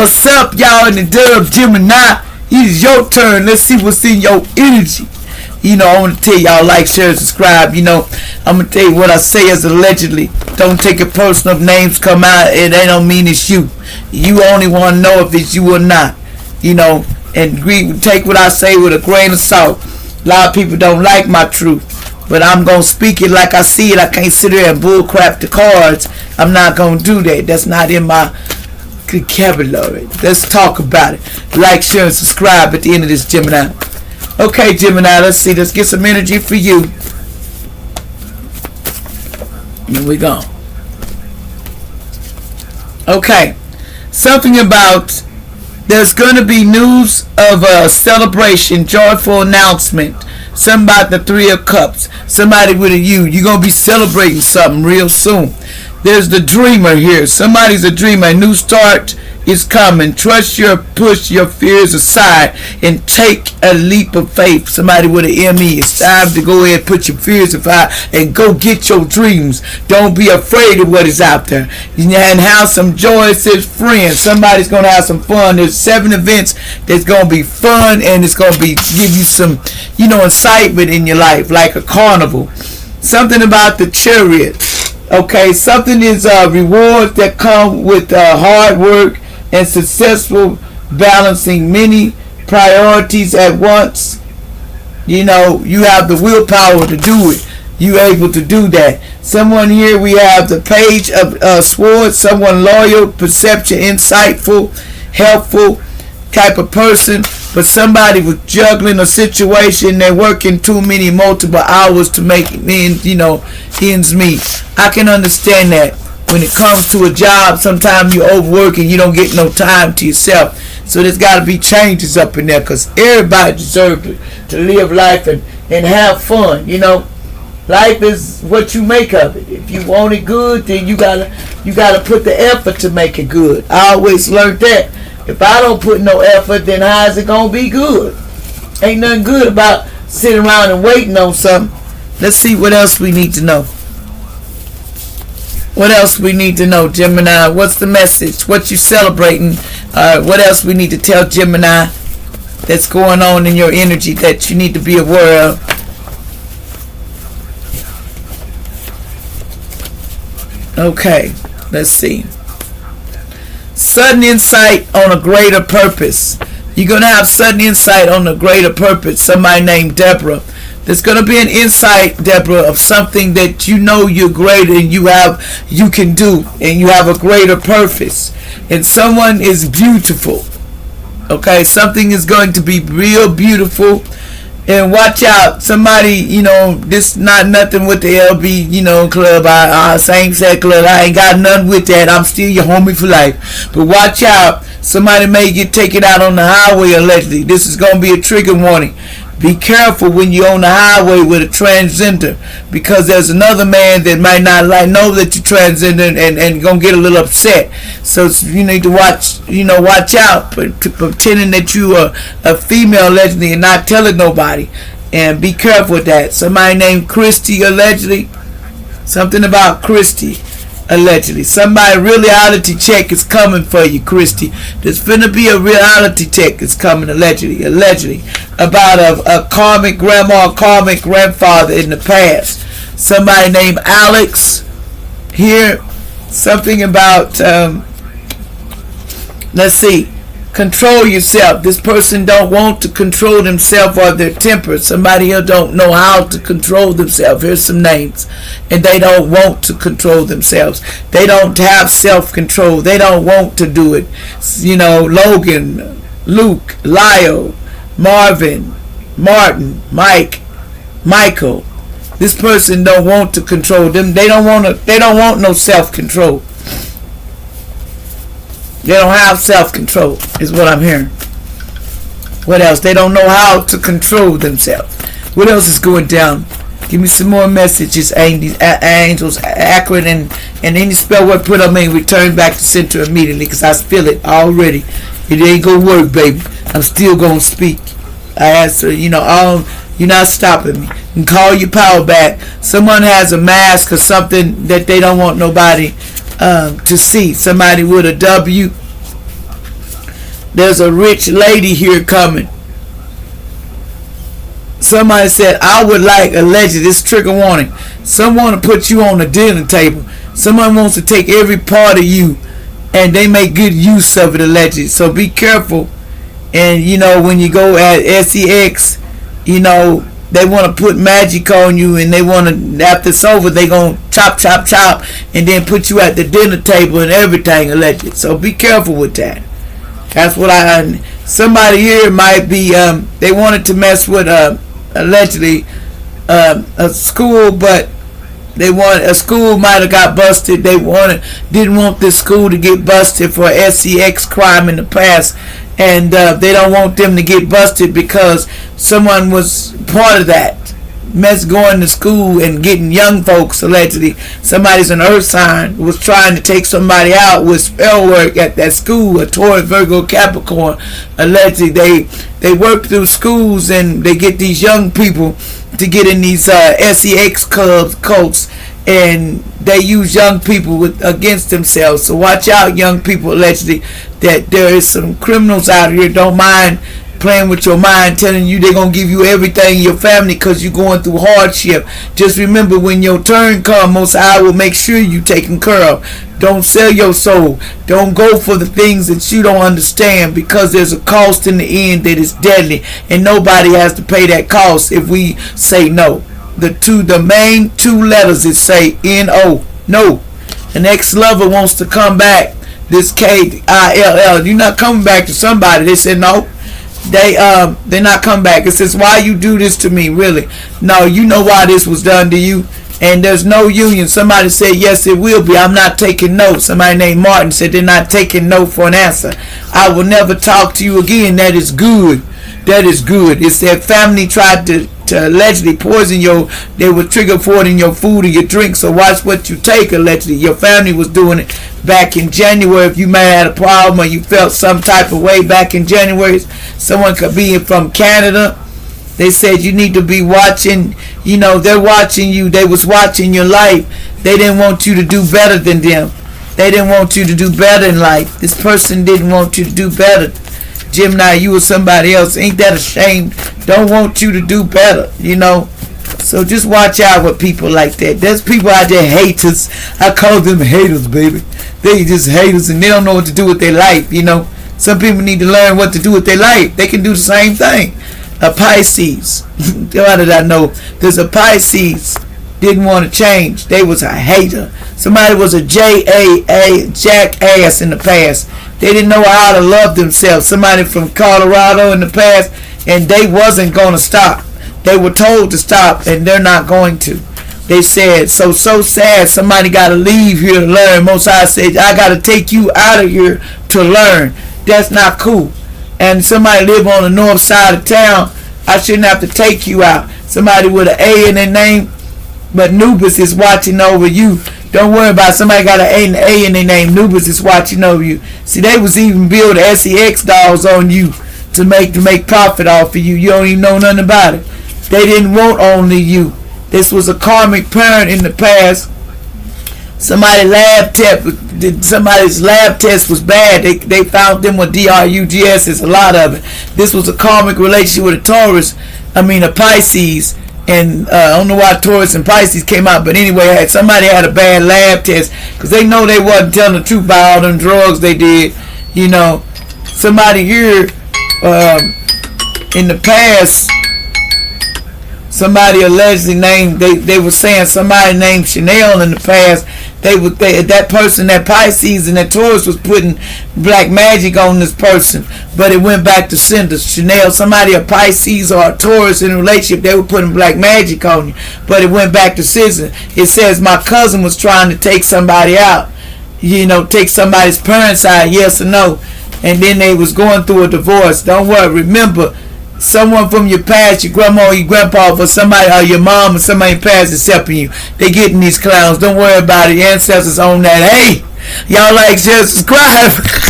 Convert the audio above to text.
What's up, y'all, in the dub, Gemini? It is your turn. Let's see what's in your energy. I want to tell y'all, like, share, subscribe. I'm going to tell you what I say as allegedly. Don't take it personal if names come out. It ain't don't mean it's you. You only want to know if it's you or not. And take what I say with a grain of salt. A lot of people don't like my truth. But I'm going to speak it like I see it. I can't sit there and bullcrap the cards. I'm not going to do that. That's not in my vocabulary. Let's talk about it. Like, share, and subscribe at the end of this, Gemini. Okay, Gemini, let's see. Let's get some energy for you. Here we go. Okay. Something about there's going to be news of a celebration, joyful announcement. Something about the Three of Cups. Somebody with a U. You're going to be celebrating something real soon. There's the dreamer here. Somebody's a dreamer. A new start is coming. Push your fears aside and take a leap of faith. Somebody with an ME. It's time to go ahead and put your fears aside and go get your dreams. Don't be afraid of what is out there. And have some joy. It says friends. Somebody's going to have some fun. There's 7 events that's going to be fun, and it's going to be give you some, excitement in your life, like a carnival. Something about the Chariot. Okay, something is rewards that come with hard work and successful balancing many priorities at once. You have the willpower to do it. You're able to do that. Someone here, we have the Page of Swords. Someone loyal, perception, insightful, helpful type of person. But somebody was juggling a situation. They're working too many multiple hours to make ends meet. I can understand that. When it comes to a job, sometimes you overwork and you don't get no time to yourself. So there's got to be changes up in there, because everybody deserves to live life and have fun. Life is what you make of it. If you want it good, then you gotta put the effort to make it good. I always learned that. If I don't put no effort, then how is it gonna be good? Ain't nothing good about sitting around and waiting on something. Let's see what else we need to know. What else we need to know, Gemini? What's the message? What you celebrating? What else we need to tell Gemini that's going on in your energy that you need to be aware of? Okay, let's see. Sudden insight on a greater purpose. You're going to have sudden insight on a greater purpose. Somebody named Deborah. There's going to be an insight, Deborah, of something that you're greater and you can do, and you have a greater purpose. And someone is beautiful. Okay, something is going to be real beautiful. And watch out, somebody, this not nothing with the LB, club, same-sex club. I ain't got nothing with that. I'm still your homie for life. But watch out, somebody may get taken out on the highway allegedly. This is going to be a trigger warning. Be careful when you're on the highway with a transgender, because there's another man that might not know that you're transgender and gonna get a little upset. So you need to watch out, pretending that you are a female allegedly and not telling nobody. And be careful with that. Somebody named Christy allegedly. Something about Christy allegedly. Somebody reality check is coming for you, Christy. There's finna be a reality check that's coming allegedly about a karmic grandma, karmic grandfather in the past. Somebody named Alex here. Something about let's see, control yourself. This person don't want to control themselves or their temper. Somebody here don't know how to control themselves. Here's some names. And they don't want to control themselves. They don't have self-control. They don't want to do it. Logan, Luke, Lyle, Marvin, Martin, Mike, Michael. This person don't want to control them. They don't want no self-control. They don't have self-control, is what I'm hearing. What else? They don't know how to control themselves. What else is going down? Give me some more messages, angels, accurate, and any spell word put on me, return back to center immediately, because I feel it already. It ain't going to work, baby. I'm still going to speak. I answer, you're not stopping me. And call your power back. Someone has a mask or something that they don't want nobody to see. Somebody with a W. There's a rich lady here coming. Somebody said, I would like, alleged, this trigger warning. Someone to put you on the dinner table. Someone wants to take every part of you, and they make good use of it, alleged. So be careful. And when you go at sex, they want to put magic on you, and they want to, after it's over, they going to chop, and then put you at the dinner table and everything, alleged. So be careful with that. That's what somebody here might be, they wanted to mess with, allegedly, a school, but a school might have got busted. They didn't want this school to get busted for sex crime in the past, and they don't want them to get busted because someone was part of that mess, going to school and getting young folks, allegedly. Somebody's an earth sign was trying to take somebody out with spell work at that school, a Taurus, Virgo, Capricorn. Allegedly, they work through schools and they get these young people to get in these sex cults, and they use young people against themselves. So watch out, young people, allegedly, that there is some criminals out here. Don't mind playing with your mind, telling you they're going to give you everything in your family because you're going through hardship. Just remember, when your turn comes, Most High will make sure you're taken care of. Don't sell your soul. Don't go for the things that you don't understand, because there's a cost in the end that is deadly, and nobody has to pay that cost if we say no. The main two letters is say N-O. No. An ex-lover wants to come back. This K-I-L-L. You're not coming back to somebody. They said no. They're not coming back. It says, why you do this to me, really? No, you know why this was done to you. And there's no union. Somebody said, yes, it will be. I'm not taking no. Somebody named Martin said they're not taking no for an answer. I will never talk to you again. That is good. That is good. It's their family tried to allegedly poison they were triggered for it in your food and your drink. So watch what you take, allegedly. Your family was doing it back in January. If you may have had a problem or you felt some type of way back in January, someone could be from Canada. They said you need to be watching, they're watching you. They was watching your life. They didn't want you to do better than them. They didn't want you to do better in life. This person didn't want you to do better. Gemini, you or somebody else. Ain't that a shame? Don't want you to do better, So just watch out with people like that. There's people out there, haters. I call them haters, baby. They just haters, and they don't know what to do with their life, Some people need to learn what to do with their life. They can do the same thing. A Pisces. How did I know? There's a Pisces. Didn't want to change. They was a hater. Somebody was a jackass in the past. They didn't know how to love themselves. Somebody from Colorado in the past, and they wasn't going to stop. They were told to stop, and they're not going to. They said, so sad, somebody got to leave here to learn. Most High said, I got to take you out of here to learn. That's not cool. And somebody live on the north side of town, I shouldn't have to take you out. Somebody with an A in their name, but Nubis is watching over you. Don't worry about it. Somebody got an A in their name. Nubis is watching over you. See, they was even building sex dolls on you to make profit off of you. You don't even know nothing about it. They didn't want only you. This was a karmic parent in the past. Somebody's lab test was bad. They found them with drugs. It's a lot of it. This was a karmic relationship with a Pisces. And I don't know why Taurus and Pisces came out, but anyway, somebody had a bad lab test because they know they wasn't telling the truth about all them drugs they did. Somebody here in the past, somebody allegedly named, they were saying somebody named Chanel in the past. That person, that Pisces and that Taurus was putting black magic on this person, but it went back to sender. Chanel, somebody, a Pisces or a Taurus in a relationship, they were putting black magic on you, but it went back to sender. It says my cousin was trying to take somebody out, take somebody's parents out, yes or no, and then they was going through a divorce. Don't worry, remember, someone from your past, your grandma or your grandpa, or somebody, or your mom or somebody in the past is helping you. They getting these clowns. Don't worry about it. Your ancestors own that. Hey, y'all like, share, subscribe.